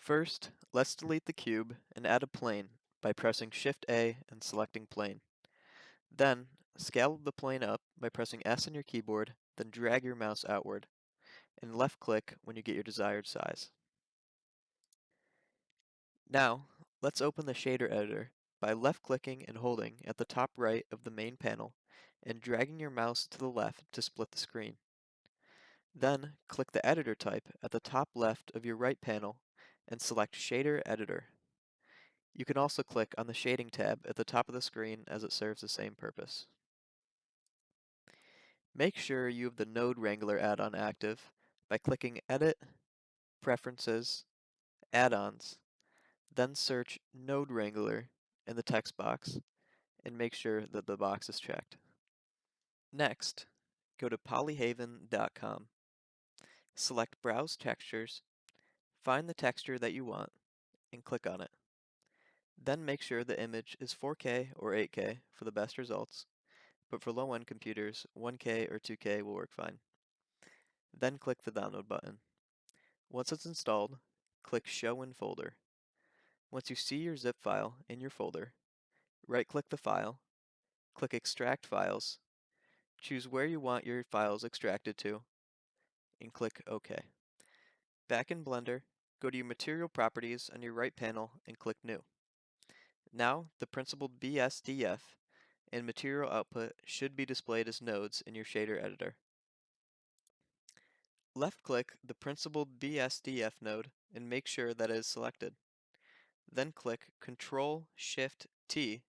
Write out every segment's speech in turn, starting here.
First, let's delete the cube and add a plane by pressing Shift-A and selecting Plane. Then, scale the plane up by pressing S on your keyboard, then drag your mouse outward, and left-click when you get your desired size. Now, let's open the shader editor by left-clicking and holding at the top right of the main panel and dragging your mouse to the left to split the screen. Then, click the editor type at the top left of your right panel and select Shader Editor. You can also click on the Shading tab at the top of the screen as it serves the same purpose. Make sure you have the Node Wrangler add-on active by clicking Edit, Preferences, Add-ons, then search Node Wrangler in the text box and make sure that the box is checked. Next, go to polyhaven.com. Select Browse Textures, find the texture that you want, and click on it. Then make sure the image is 4K or 8K for the best results, but for low-end computers, 1K or 2K will work fine. Then click the Download button. Once it's installed, click Show in Folder. Once you see your zip file in your folder, right-click the file, click Extract Files, choose where you want your files extracted to, and click OK. Back in Blender, go to your Material Properties on your right panel and click New. Now, the principled BSDF and material output should be displayed as nodes in your shader editor. Left-click the principled BSDF node and make sure that it is selected. Then click Ctrl-Shift-T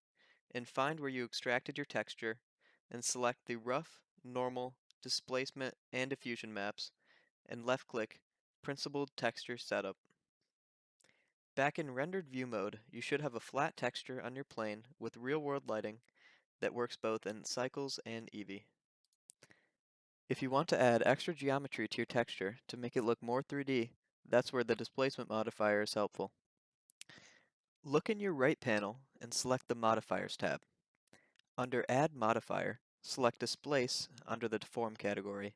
and find where you extracted your texture and select the rough, normal, displacement, and diffusion maps and left-click Principled Texture Setup. Back in rendered view mode, you should have a flat texture on your plane with real-world lighting that works both in cycles and Eevee. If you want to add extra geometry to your texture to make it look more 3D, that's where the displacement modifier is helpful. Look in your right panel and select the Modifiers tab. Under Add Modifier, select Displace under the Deform category.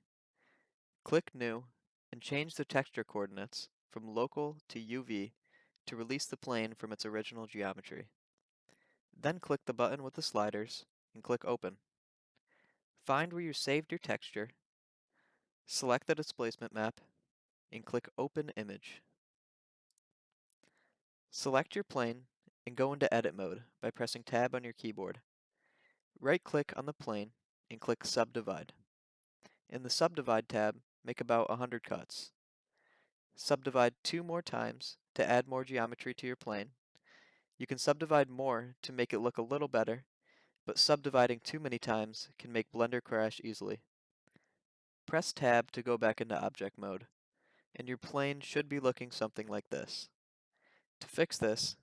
Click New and change the texture coordinates from local to UV to release the plane from its original geometry. Then click the button with the sliders and click Open. Find where you saved your texture, select the displacement map, and click Open Image. Select your plane and go into edit mode by pressing Tab on your keyboard. Right-click on the plane and click Subdivide. In the Subdivide tab, make about 100 cuts. Subdivide 2 more times to add more geometry to your plane. You can subdivide more to make it look a little better, but subdividing too many times can make Blender crash easily. Press Tab to go back into object mode, and your plane should be looking something like this. To fix this,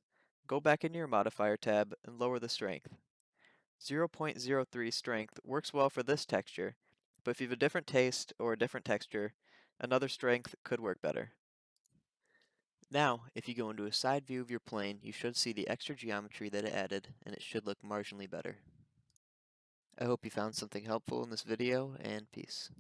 go back into your Modifier tab and lower the strength. 0.03 strength works well for this texture, but if you have a different taste or a different texture, another strength could work better. Now, if you go into a side view of your plane, you should see the extra geometry that it added, and it should look marginally better. I hope you found something helpful in this video, and peace.